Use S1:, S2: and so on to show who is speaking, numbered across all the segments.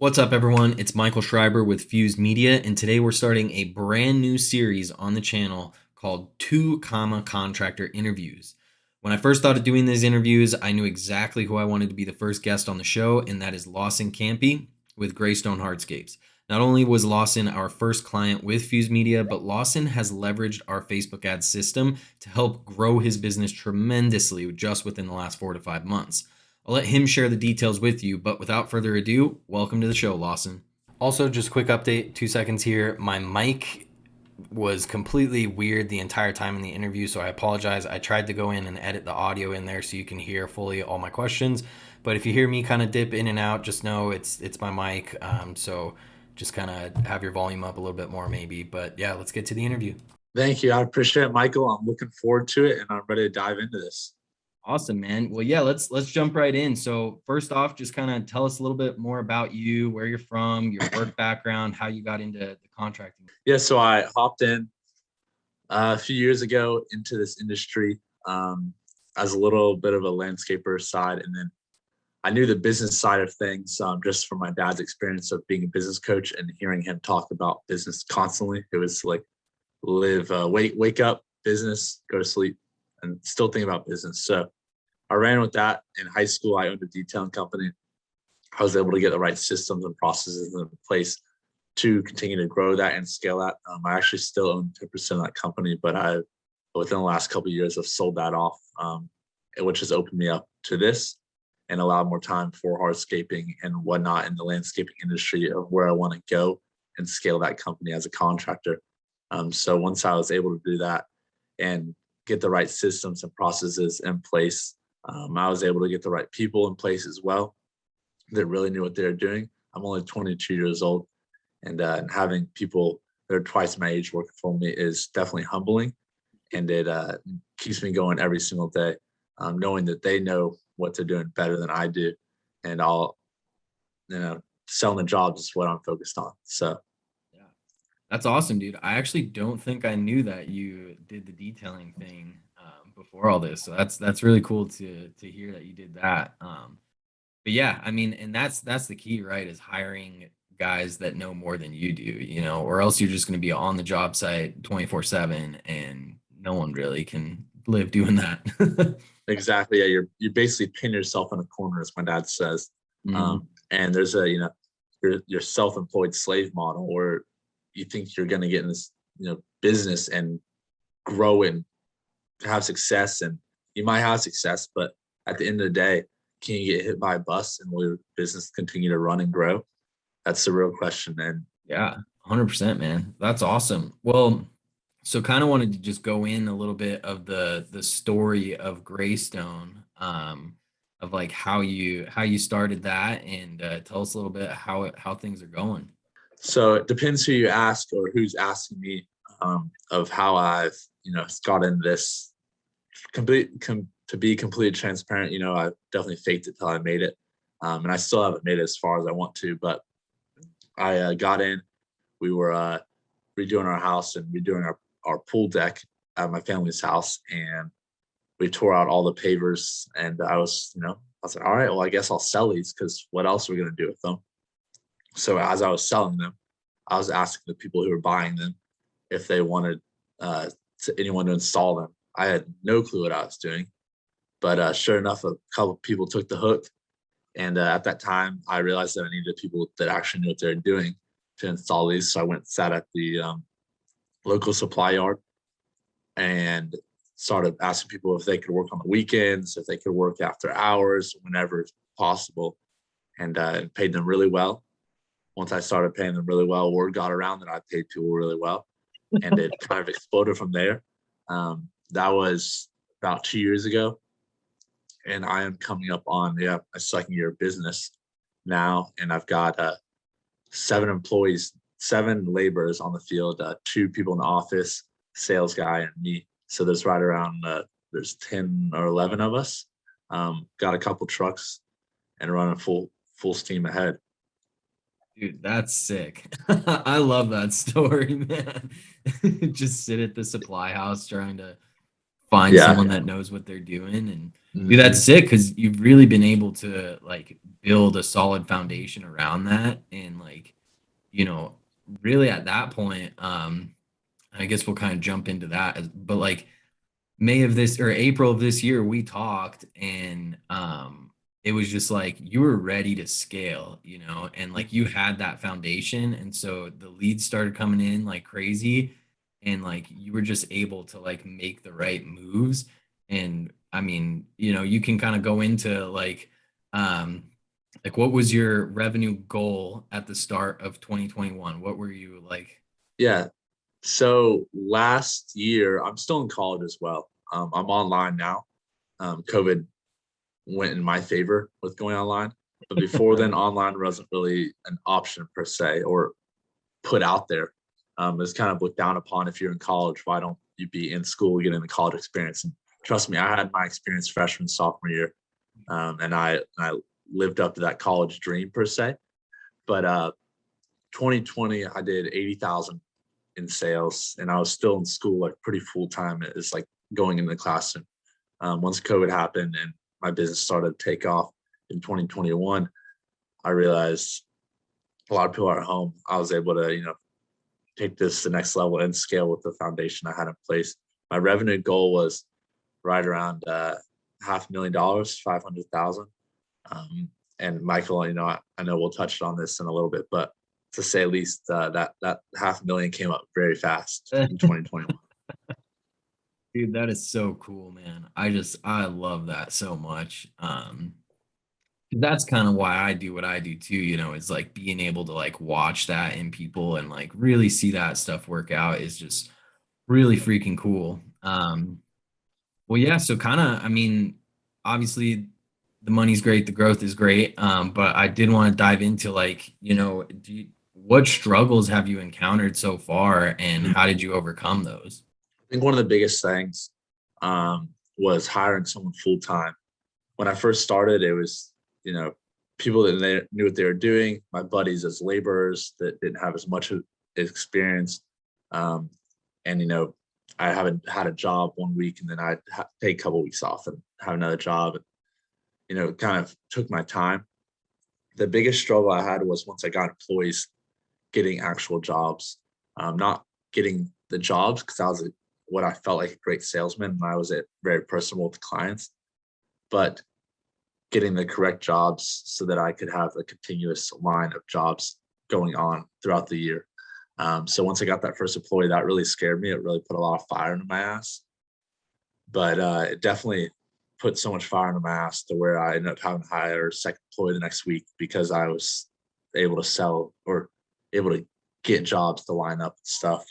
S1: What's up, everyone? It's Michael Schreiber with Fuse Media, and today we're starting a brand new series on the channel called Comma Contractor Interviews. When I first started doing these interviews, I knew exactly who I wanted to be the first guest on the show, and that is Lawson Campe with Greystone Hardscapes. Not only was Lawson our first client with Fuse Media, but Lawson has leveraged our Facebook ads system to help grow his business tremendously just within the last 4 to 5 months. I'll let him share the details with you, but without further ado, welcome to the show, Lawson. Also, just quick update, 2 seconds here. My mic was completely weird the entire time in the interview, so I apologize. I tried to go in and edit the audio in there so you can hear fully all my questions, but if you hear me kind of dip in and out, just know it's my mic. So just kind of have your volume up a little bit more maybe. But yeah, let's get to the interview.
S2: Thank you. I appreciate it, Michael. I'm looking forward to it, and I'm ready to dive into this.
S1: Awesome, man. Well, yeah, let's jump right in. So first off, just kind of tell us a little bit more about you, where you're from, your work background, how you got into the contracting.
S2: Yeah, so I hopped in a few years ago into this industry as a little bit of a landscaper side, and then I knew the business side of things just from my dad's experience of being a business coach and hearing him talk about business constantly. It was like wake up, business, go to sleep, and still think about business. So I ran with that. In high school, I owned a detailing company. I was able to get the right systems and processes in place to continue to grow that and scale that. I actually still own 10% of that company, but within the last couple of years, I've sold that off, which has opened me up to this and allowed more time for hardscaping and whatnot in the landscaping industry of where I want to go and scale that company as a contractor. So once I was able to do that and get the right systems and processes in place, I was able to get the right people in place as well that really knew what they were doing. I'm only 22 years old, and having people that are twice my age working for me is definitely humbling, and it keeps me going every single day, knowing that they know what they're doing better than I do, and selling the jobs is what I'm focused on. So.
S1: Yeah, that's awesome, dude. I actually don't think I knew that you did the detailing thing before all this. So that's really cool to hear that you did that. But yeah, I mean, and that's the key, right? Is hiring guys that know more than you do, or else you're just going to be on the job site 24/7, and no one really can live doing that.
S2: Exactly. Yeah, you basically pin yourself in a corner, as my dad says.
S1: Mhm.
S2: And there's your self-employed slave model, where you think you're going to get in this business and grow and have success, and you might have success, but at the end of the day, can you get hit by a bus and will your business continue to run and grow? That's the real question. And
S1: Yeah, 100%, man. That's awesome. Well, so kind of wanted to just go in a little bit of the story of Greystone, of like how you started that, and tell us a little bit how things are going.
S2: so it depends who you ask or who's asking me of how I've got in this. To be completely transparent, I definitely faked it till I made it, and I still haven't made it as far as I want to. But I got in. We were redoing our house and redoing our pool deck at my family's house, and we tore out all the pavers. And I was like, all right, well, I guess I'll sell these, because what else are we gonna do with them? So as I was selling them, I was asking the people who were buying them if they wanted anyone to install them. I had no clue what I was doing, but sure enough, a couple of people took the hook. And at that time, I realized that I needed people that actually knew what they're doing to install these. So I went and sat at the local supply yard and started asking people if they could work on the weekends, if they could work after hours, whenever possible, and paid them really well. Once I started paying them really well, word got around that I paid people really well, and it kind of exploded from there. That was about 2 years ago, and I am coming up on a second year of business now, and I've got 7 employees, 7 laborers on the field, 2 people in the office, sales guy, and me. So there's right around there's 10 or 11 of us. Got a couple trucks and running full steam ahead.
S1: Dude, that's sick. I love that story, man. Just sit at the supply house trying to find
S2: Yeah.
S1: someone that knows what they're doing, and dude, that's
S2: Mhm.
S1: sick because you've really been able to like build a solid foundation around that. And like, you know, really at that point, I guess we'll kind of jump into that. But like May of this or April of this year, we talked and it was just like you were ready to scale, you know, and like you had that foundation. And so the leads started coming in like crazy and like you were just able to like make the right moves. And I mean, you know, you can kind of go into like what was your revenue goal at the start of 2021? What were you like?
S2: Yeah. So last year, I'm still in college as well. I'm online now. COVID went in my favor with going online. But before then, online wasn't really an option per se or put out there. It's kind of looked down upon if you're in college. Why don't you be in school getting the college experience? And trust me, I had my experience freshman, sophomore year, and I lived up to that college dream per se. But 2020, I did 80,000 in sales, and I was still in school like pretty full time. It's like going in the classroom. Once COVID happened and my business started to take off in 2021, I realized a lot of people are at home. I was able to, take this to the next level and scale with the foundation I had in place. My revenue goal was right around $500,000, 500,000. And Michael, I know we'll touch on this in a little bit, but to say at least that 500,000 came up very fast in 2021.
S1: Dude, that is so cool, man. I love that so much. That's kind of why I do what I do too, you know, is like being able to like watch that in people and like really see that stuff work out is just really freaking cool. Well, yeah, so kind of, I mean, obviously the money's great, the growth is great. But I did want to dive into like, you know, what struggles have you encountered so far and
S2: I
S1: how did you overcome those?
S2: think one of the biggest things was hiring someone full time. When I first started, it was, people that they knew what they were doing, my buddies as laborers that didn't have as much experience. Um, and, I haven't had a job 1 week and then I'd take a couple weeks off and have another job. And, it kind of took my time. The biggest struggle I had was once I got employees getting actual jobs, not getting the jobs because I was what I felt like a great salesman and I was very personable with clients, but getting the correct jobs so that I could have a continuous line of jobs going on throughout the year. So once I got that first employee, that really scared me. It really put a lot of fire into my ass, but it definitely put so much fire into my ass to where I ended up having to hire a second employee the next week because I was able to sell or able to get jobs to line up and stuff.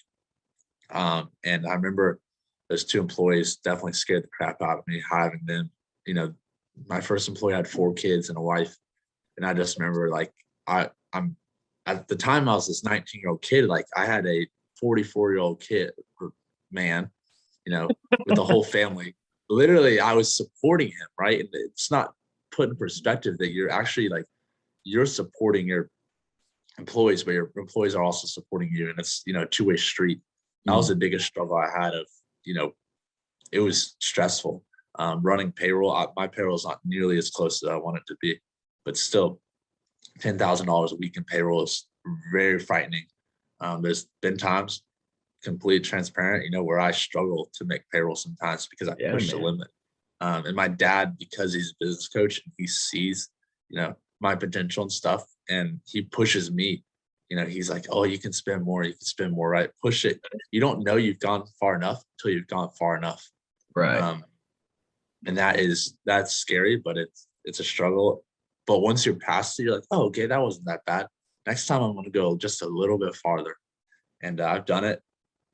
S2: And I remember those two employees definitely scared the crap out of me having them. You know, my first employee had 4 kids and a wife, and I just remember like I'm at the time I was this 19-year-old kid. Like I had a 44-year-old kid or man, with the whole family. Literally, I was supporting him, right? And it's not put in perspective that you're actually like you're supporting your employees, but your employees are also supporting you, and it's a two-way street. That was
S1: Mm.
S2: the biggest struggle I had of you know it was stressful. Running payroll, my payroll is not nearly as close as I want it to be, but still, $10,000 a week in payroll is very frightening. There's been times, complete transparent, where I struggle to make payroll sometimes because I
S1: Yeah,
S2: push the
S1: man.
S2: limit. And my dad, because he's a business coach and he sees, my potential and stuff, and he pushes me. He's like, "Oh, you can spend more. You can spend more, right? Push it. You don't know you've gone far enough until you've gone far enough."
S1: Right.
S2: Um, and that's scary, but it's a struggle. But once you're past it, you're like, "Oh, okay, that wasn't that bad. Next time I'm going to go just a little bit farther." And I've done it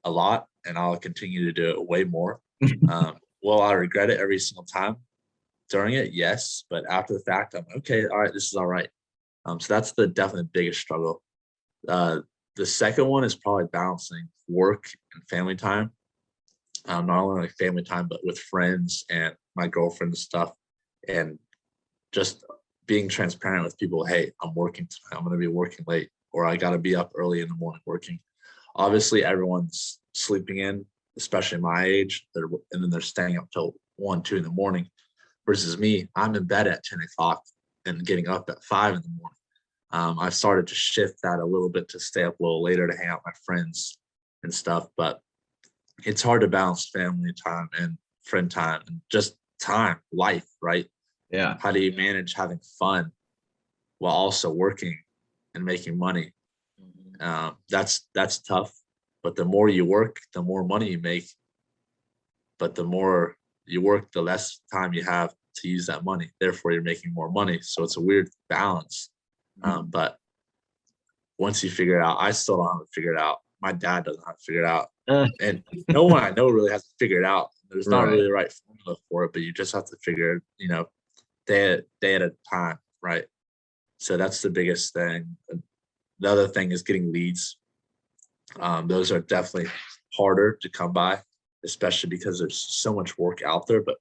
S2: a lot, and I'll continue to do it way more. Will I regret it every single time during it? Yes, but after the fact, I'm okay. All right, this is all right. So that's the definitely biggest struggle. Uh, the second one is probably balancing work and family time. Not only like family time, but with friends and my girlfriend and stuff, and just being transparent with people. Hey, I'm working tonight. I'm going to be working late, or I got to be up early in the morning working. Obviously, everyone's sleeping in, especially my age, and then they're staying up till 1, 2 in the morning. Versus me, I'm in bed at 10 o'clock, and getting up at 5 in the morning. I've started to shift that a little bit to stay up a little later to hang out with my friends and stuff, but it's hard to balance family time and friend time and just time, life, right?
S1: Yeah.
S2: How do you manage having fun while also working and making money? That's tough. But the more you work, the more money you make. But the more you work, the less time you have to use that money. Therefore, you're making more money. So it's a weird balance. But once you figure it out, I still don't have to figure it out. My dad doesn't have to figure it out. And no one I know really has to figure it out. There's not really the right formula for it, but you just have to figure it, day at a time, right? So that's the biggest thing. The other thing is getting leads. Those are definitely harder to come by, especially because there's so much work out there. But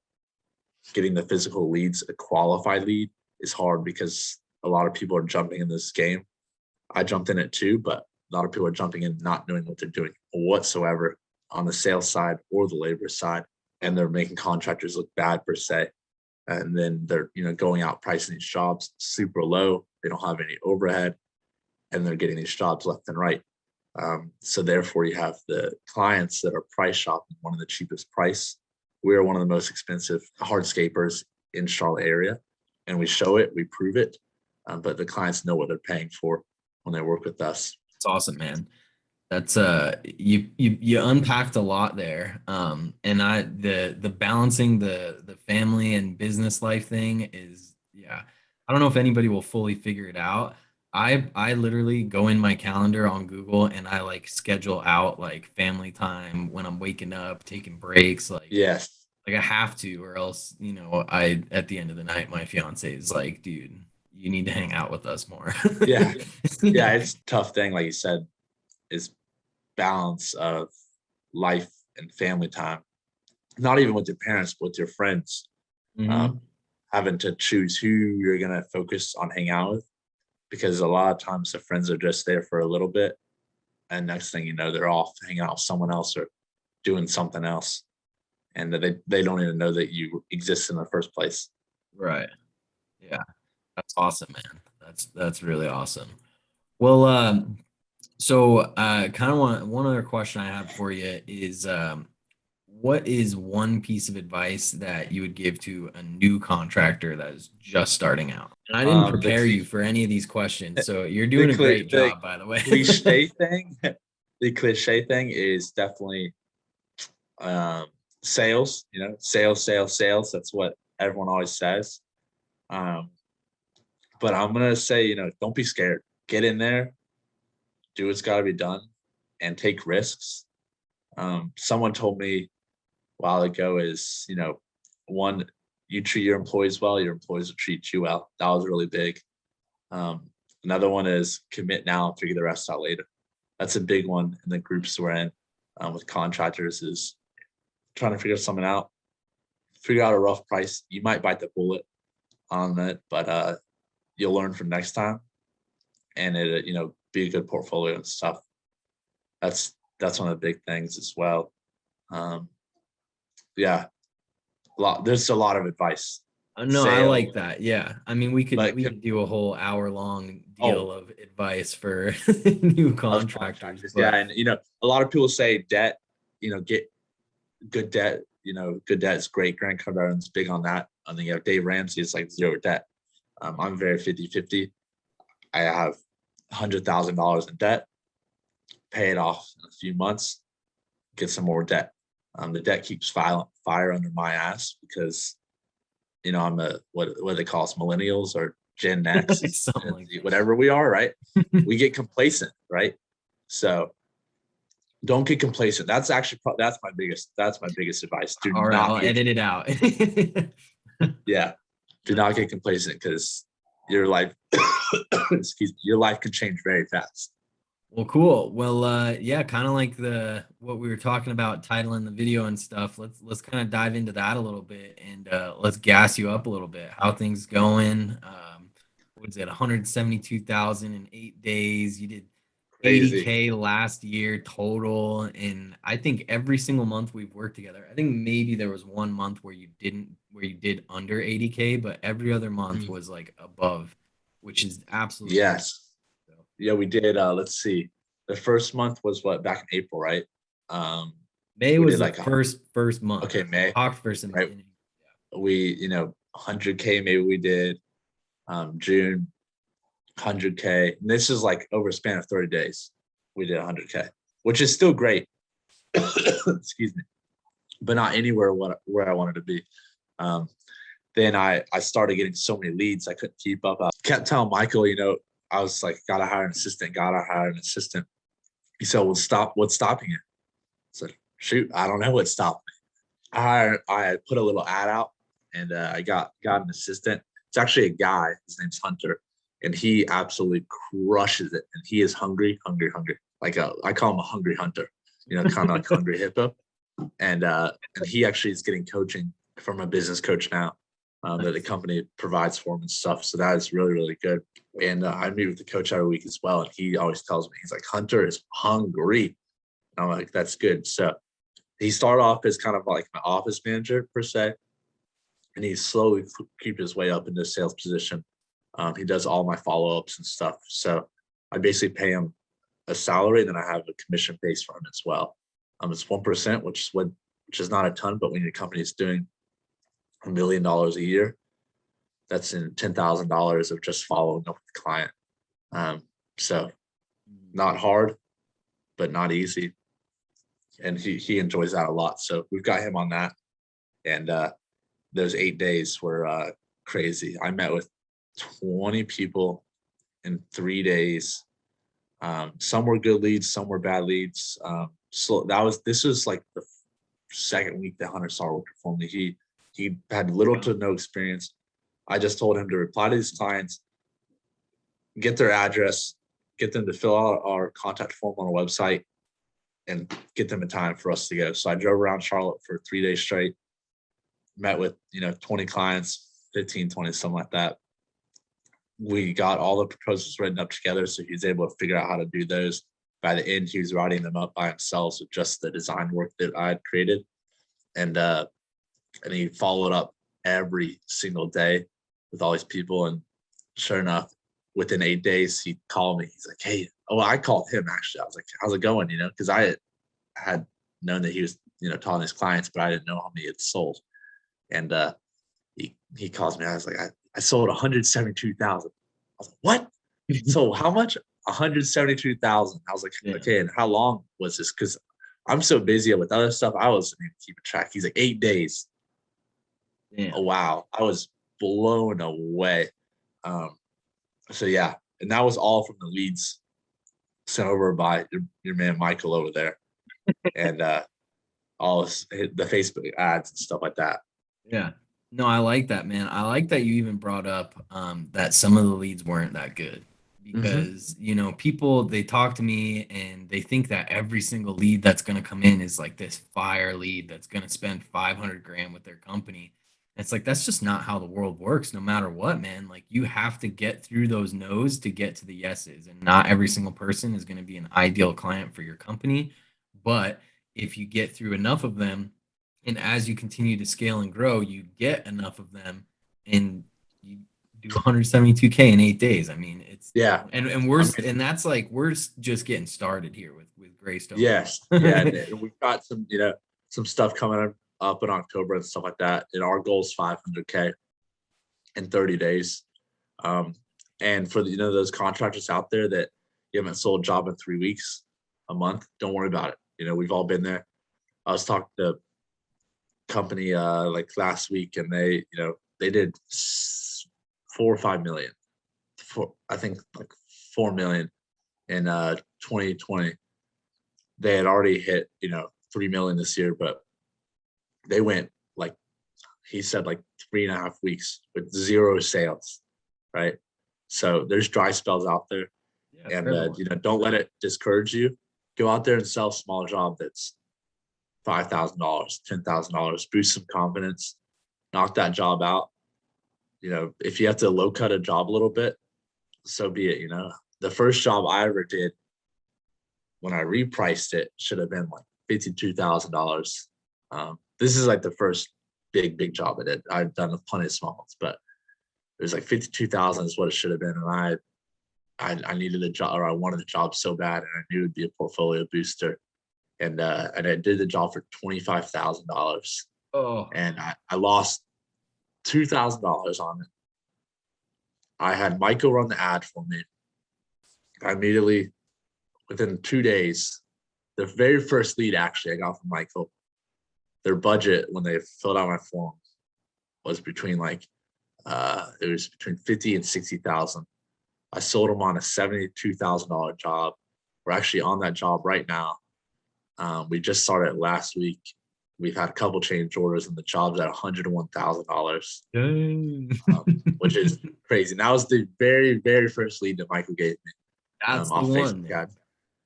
S2: getting the physical leads, a qualified lead, is hard because a lot of people are jumping in this game. I jumped in it too, but a lot of people are jumping in not knowing what they're doing whatsoever on the sales side or the labor side, and they're making contractors look bad per se. And then they're going out pricing these jobs super low. They don't have any overhead, and they're getting these jobs left and right. So therefore, you have the clients that are price shopping one of the cheapest price. We are one of the most expensive hardscapers in Charlotte area, and we show it, we prove it, but the clients know what they're paying for when they work with us.
S1: It's awesome, man. That's you unpacked a lot there. And the balancing the family and business life thing is, yeah. I don't know if anybody will fully figure it out. I literally go in my calendar on Google and I like schedule out like family time when I'm waking up, taking breaks,
S2: Yes.
S1: like I have to, or else, I at the end of the night, my fiance is like, dude, you need to hang out with us more.
S2: Yeah. Yeah. It's a tough thing, like you said, is balance of life and family time. Not even with your parents, but with your friends.
S1: Mhm.
S2: Um, Having to choose who you're gonna focus on hanging out with, because a lot of times the friends are just there for a little bit, and next thing you know, they're off hanging out with someone else or doing something else, and they don't even know that you exist in the first place.
S1: Right. Yeah. That's awesome, man. That's really awesome. Well, so kind of one other question I have for you is, what is one piece of advice that you would give to a new contractor that is just starting out? And I didn't
S2: The
S1: prepare you for any of these questions, so you're doing
S2: the,
S1: a great
S2: the
S1: job, by the way.
S2: cliche thing, the cliche thing is definitely um, sales. Sales, sales, sales. That's what everyone always says. Um, but I'm gonna say, don't be scared. Get in there, do what's got to be done, and take risks. Someone told me a while ago is, one, you treat your employees well, your employees will treat you well. That was really big. Another one is commit now and figure the rest out later. That's a big one in the groups we're in with contractors, is trying to figure something out, figure out a rough price. You might bite the bullet on it, but you'll learn from next time, and it be a good portfolio and stuff. That's one of the big things as well. Um, yeah, there's a lot of advice.
S1: No, I
S2: Sale,
S1: like that. Yeah. I mean, we could
S2: but
S1: we could do a whole hour-long
S2: oh,
S1: deal of advice for new
S2: of
S1: contractors,
S2: contractors, yeah,
S1: but
S2: and a lot of people say debt. Get good debt. Good debt is great. Grant Cardone's big on that. I think Dave Ramsey is like zero debt. I'm very 50-50. I have $100,000 in debt, pay it off in a few months, get some more debt. The debt keeps fire under my ass because I'm a what they call us, millennials or Gen X,
S1: something like
S2: whatever we are, right?
S1: that.
S2: We get complacent, right? So don't get complacent. That's actually that's my biggest advice. Do
S1: All right,
S2: not
S1: I'll
S2: get
S1: edit it out.
S2: yeah, do not get complacent, because your life excuse me, your life can change very fast.
S1: Well, cool. Well, yeah, kind of like the what we were talking about titling the video and stuff. Let's kind of dive into that a little bit and let's gas you up a little bit. How things going? What is it? 172,000 in 8 days. You did
S2: Crazy.
S1: 80K last year total. And I think every single month we've worked together. I think maybe there was one month where you did under 80K, but every other month
S2: Mhm.
S1: was like above, which is absolutely crazy.
S2: Yes.
S1: So
S2: Yeah, we did. Let's see. The first month was what, back in April, right? Um,
S1: May
S2: we
S1: was
S2: did
S1: the
S2: like
S1: first month.
S2: okay,
S1: We
S2: May,
S1: talked first in the
S2: right?
S1: beginning.
S2: We, 100K maybe we did. June, 100K. And this is like over a span of 30 days. We did 100K, which is still great. Excuse me, but not anywhere where I wanted to be. Um, then I started getting so many leads I couldn't keep up. I kept telling Michael, I was like, gotta hire an assistant, gotta hire an assistant. He said, well, what's stopping you? I said, shoot, I don't know what's stopping me. I put a little ad out, and I got an assistant. It's actually a guy. His name's Hunter, and he absolutely crushes it. And he is hungry, hungry, hungry. I call him a hungry hunter. Kind of like hungry hippo. And he actually is getting coaching from a business coach now, that the company provides for him and stuff. So that is really, really good. And I meet with the coach every week as well, and he always tells me, he's like, Hunter is hungry. And I'm like, that's good. So he started off as kind of like my office manager per se, and he slowly creeped his way up into a sales position. He does all my follow-ups and stuff. So I basically pay him a salary, and then I have a commission base for him as well. It's 1%, which is not a ton, but when your company is doing $1 million a year, that's in $10,000 of just following up with the client. So not hard, but not easy. And he enjoys that a lot. So we've got him on that. And those 8 days were crazy. I met with 20 people in 3 days. Some were good leads, some were bad leads. So this was like the second week that Hunter started working for me. He had little to no experience. I just told him to reply to these clients, get their address, get them to fill out our contact form on our website, and get them a time for us to go. So I drove around Charlotte for 3 days straight, met with 20 clients, 15, 20, something like that. We got all the proposals written up together, so he was able to figure out how to do those. By the end, he was writing them up by himself with just the design work that I had created. And he followed up every single day with all these people. And sure enough, within 8 days, he called me. He's like, hey, I called him actually. I was like, how's it going? Because I had known that he was, telling his clients, but I didn't know how many he had sold. And he calls me. I was like, I sold 172,000. I was like, what? So how much? 172,000. I was like,
S1: Yeah.
S2: okay, and how long was this? Because I'm so busy with other stuff, I wasn't even keeping track. He's like, 8 days.
S1: Yeah.
S2: Oh, wow. I was blown away. So yeah, and that was all from the leads sent over by your man Michael over there, and all the Facebook ads and stuff like that.
S1: Yeah. No, I like that, man. I like that you even brought up that some of the leads weren't that good
S2: Mm-hmm.
S1: because, people, they talk to me and they think that every single lead that's going to come in is like this fire lead that's going to spend 500 grand with their company. It's like, that's just not how the world works, no matter what, man. Like, you have to get through those no's to get to the yeses. And not every single person is going to be an ideal client for your company. But if you get through enough of them, and as you continue to scale and grow, you get enough of them and you do 172K in 8 days. I mean, it's
S2: Yeah,
S1: and
S2: I mean,
S1: and that's like we're just getting started here with Greystone.
S2: yes, yeah, and we've got some stuff coming up in October and stuff like that. And our goal is 500K in 30 days. Um, and for those contractors out there that you haven't sold a job in 3 weeks, a month, don't worry about it. We've all been there. I was talking to a company like last week, and they did 4 or 5 million. I think like 4 million in 2020. They had already hit 3 million this year, but they went, like he said, like 3.5 weeks with zero sales, right? So there's dry spells out there,
S1: Yeah, for
S2: and
S1: everyone.
S2: don't let it discourage you. Go out there and sell a small job that's $5,000, $10,000. Boost some confidence, knock that job out. If you have to low cut a job a little bit, so be it. The first job I ever did, when I repriced it, should have been like $52,000. This is like the first big job I did. I've done plenty of small ones, but it was like 52,000 is what it should have been. And I needed a job, or I wanted the job so bad, and I knew it'd be a portfolio booster. And I did the job for $25,000.
S1: Oh,
S2: And I lost $2,000 on it. I had Michael run the ad for me. I immediately, within 2 days, the very first lead actually I got from Michael, their budget when they filled out my form was between it was between 50 and 60,000. I sold them on a $72,000 job. We're actually on that job right now. We just started last week. We've had a couple change orders, and the job's at $101,000, which is crazy. And that was the very first lead that Michael gave me.
S1: that's the
S2: Off
S1: one.
S2: Facebook ad.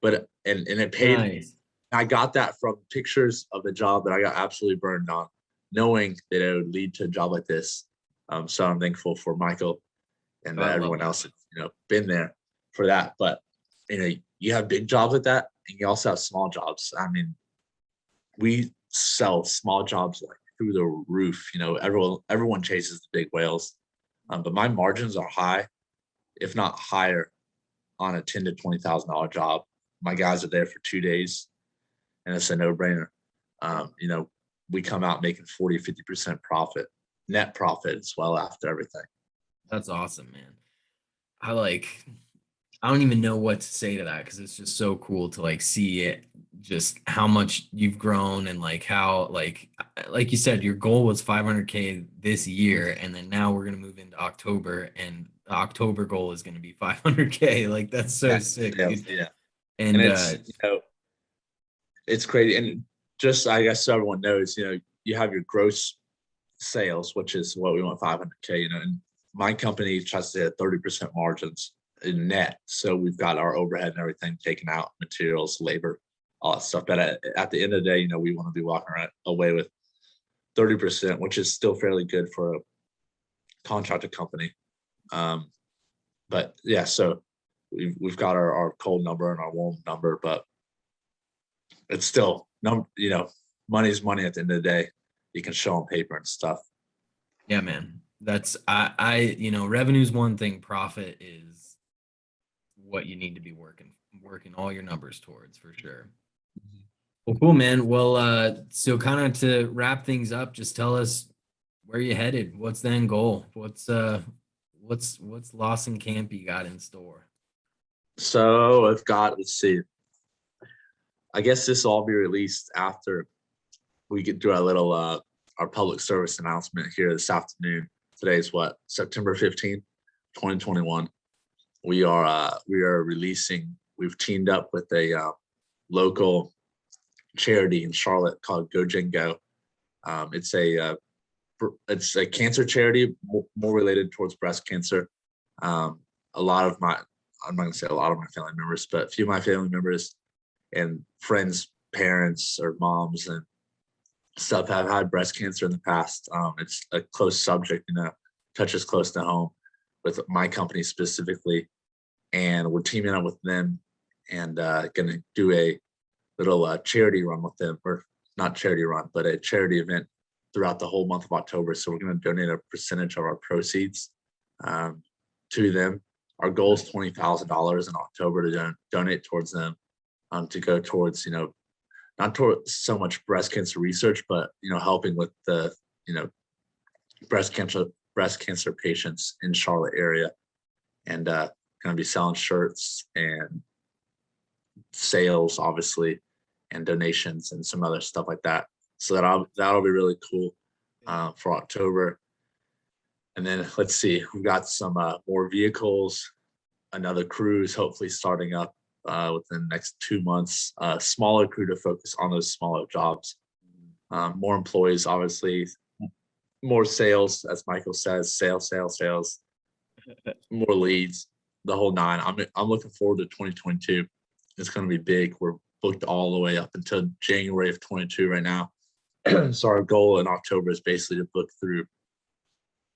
S2: But and it paid.
S1: Nice.
S2: I got that from pictures of the job that I got absolutely burned on, knowing that it would lead to a job like this. So I'm thankful for Michael and everyone else that's been there for that. But you have big jobs like that, and you also have small jobs. I mean, we sell small jobs like through the roof. Everyone chases the big whales, but my margins are high, if not higher, on a $10,000 to $20,000 job. My guys are there for 2 days, and it's a no-brainer. We come out making 40-50% profit, net profit as well after everything.
S1: That's awesome, man. I don't even know what to say to that, because it's just so cool to see it, just how much you've grown, and how like you said, your goal was 500K this year, and then now we're gonna move into October, and the October goal is gonna be 500K. Like, that's so sick, dude.
S2: Yeah.
S1: And
S2: it's crazy. And just, I guess, so everyone knows, you have your gross sales, which is what we want, 500K, and my company tries to hit 30% margins in net. So we've got our overhead and everything taken out, materials, labor, all that stuff. But at the end of the day, we want to be walking away with 30%, which is still fairly good for a contractor company. But yeah, so we've got our cold number and our warm number, but it's still money's money at the end of the day. You can show on paper and stuff.
S1: yeah, man, that's revenue's one thing, profit is what you need to be working all your numbers towards, for sure. Well, cool, man. Well, so kind of to wrap things up, just tell us where you headed. What's the end goal? What's Lawson Campe got in store?
S2: So let's see. I guess this will all be released after we get through our little our public service announcement here this afternoon. Today's September 15th, 2021. We are releasing. We've teamed up with a local charity in Charlotte called Go Gen Go. It's a cancer charity, more related towards breast cancer. I'm not going to say a lot of my family members, but a few of my family members and friends, parents or moms and stuff have had breast cancer in the past. It's a close subject, touches close to home with my company specifically. And we're teaming up with them and going to do a little charity run with them, or not charity run, but a charity event throughout the whole month of October. So we're going to donate a percentage of our proceeds to them. Our goal is $20,000 in October to donate towards them, to go towards, not towards so much breast cancer research, but, helping with the, breast cancer patients in Charlotte area, and going to be selling shirts and sales, obviously, and donations and some other stuff like that. So that'll be really cool for October. And then let's see, we've got some more vehicles, another cruise hopefully starting up within the next 2 months, a smaller crew to focus on those smaller jobs, more employees, obviously, more sales, as Michael says, sales, more leads, the whole nine. I'm looking forward to 2022. It's going to be big. We're booked all the way up until January of 22 right now. So our goal in October is basically to book through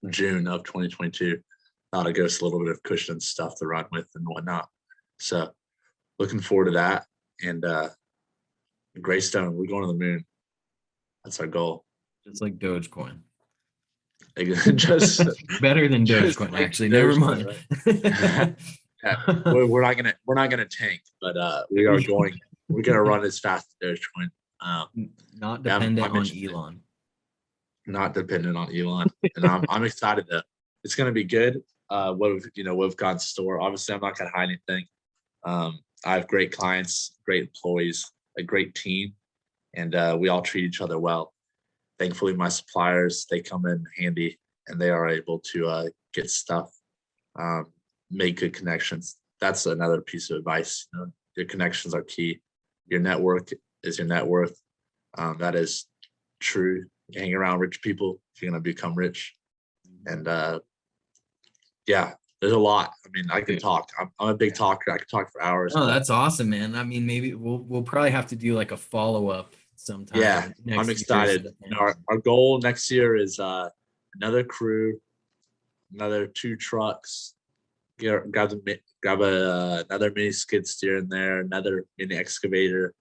S2: June of 2022. That'll give us a little bit of cushion stuff to run with and whatnot. So looking forward to that. and Greystone. We're going to the moon. That's our goal.
S1: Just like Dogecoin.
S2: just
S1: Better than
S2: just
S1: Dogecoin,
S2: like
S1: actually. Never
S2: Dogecoin,
S1: mind.
S2: right? Yeah, we're not gonna tank, but we're gonna run as fast as Dogecoin.
S1: Not
S2: Yeah,
S1: dependent
S2: I'm
S1: on
S2: interested.
S1: Elon.
S2: Not dependent on Elon, and I'm excited that it's gonna be good. What we've got in store. Obviously, I'm not gonna hide anything. I have great clients, great employees, a great team, and we all treat each other well. Thankfully, my suppliers, they come in handy, and they are able to get stuff, um, make good connections. That's another piece of advice. Your connections are key. Your network is your net worth. That is true. You hang around rich people if you're going to become rich. And yeah, there's a lot. I mean, I can talk. I'm a big talker. I can talk for hours.
S1: Oh, that's awesome, man. I mean, maybe we'll probably have to do like a follow-up
S2: Yeah,
S1: sometime
S2: I'm
S1: next year.
S2: excited. Our goal next year is another crew, another 2 trucks, grab another mini skid steer in there, another mini excavator,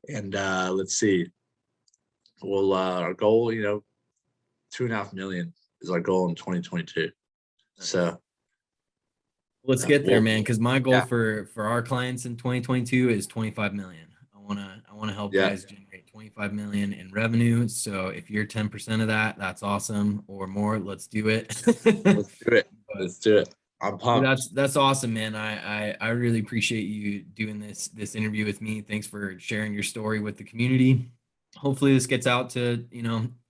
S2: and let's see. Well, our goal, 2.5 million is our goal in 2022. So
S1: let's get there, man. Because my goal
S2: yeah,
S1: for our clients in 2022 is 25 million. I wanna help
S2: yeah,
S1: guys generate 25 million in revenue. So if you're 10% of that, that's awesome, or more. Let's do it.
S2: let's do it.
S1: But
S2: Let's do it. I'm
S1: dude,
S2: pumped.
S1: that's awesome, man. I really appreciate you doing this interview with me. Thanks for sharing your story with the community. Hopefully this gets out to,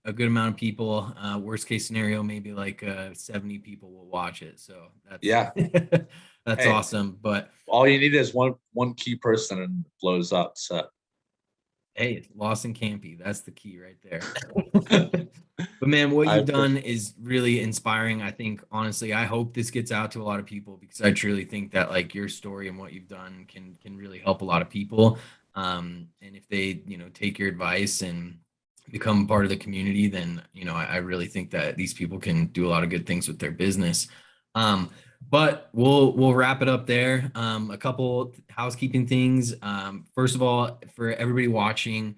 S1: a good amount of people. Worst case scenario, maybe like 70 people will watch it. So that's
S2: Yeah.
S1: that's
S2: Hey,
S1: awesome. But
S2: all you need is one key person and it blows up. So
S1: hey, Lawson Campe, that's the key right there. But man, what
S2: I
S1: you've done
S2: appreciate
S1: is really inspiring. I think honestly, I hope this gets out to a lot of people because I truly think that like your story and what you've done can really help a lot of people. And if they, take your advice and become part of the community, then I really think that these people can do a lot of good things with their business. But we'll wrap it up there. A couple housekeeping things. First of all, for everybody watching,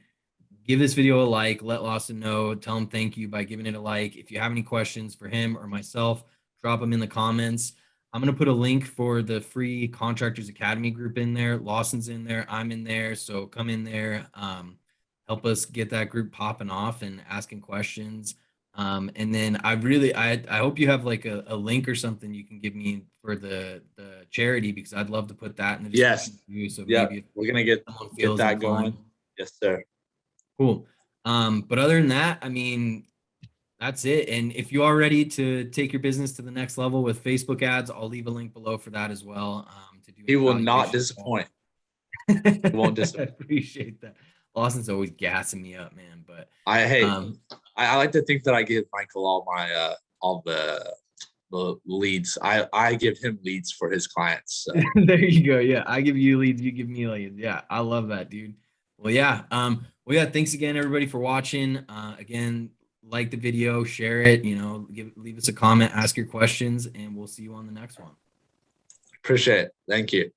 S1: give this video a like, let Lawson know, tell him thank you by giving it a like. If you have any questions for him or myself, drop them in the comments. I'm going to put a link for the free Contractors Academy group in there. Lawson's in there. I'm in there. So come in there. Help us get that group popping off and asking questions. And then I hope you have like a link or something you can give me for the charity because I'd love to put that in the
S2: Yes.
S1: description for you. So
S2: Yeah,
S1: maybe if
S2: we're gonna get
S1: someone
S2: get
S1: feels
S2: that
S1: inclined.
S2: going. Yes, sir.
S1: Cool. But other than that, I mean, that's it. And if you are ready to take your business to the next level with Facebook ads, I'll leave a link below for that as well. To do an
S2: He will not
S1: evaluation call.
S2: disappoint. He won't
S1: I
S2: disappoint.
S1: appreciate that. Lawson's always gassing me up, man. But
S2: Hey,
S1: um,
S2: I like to think that I give Michael all the leads. I give him leads for his clients. So.
S1: there you go. Yeah, I give you leads, you give me leads. Yeah, I love that, dude. Well, yeah. Well, yeah. Thanks again, everybody, for watching. Again, like the video, share it. Leave us a comment, ask your questions, and we'll see you on the next one.
S2: Appreciate it. Thank you.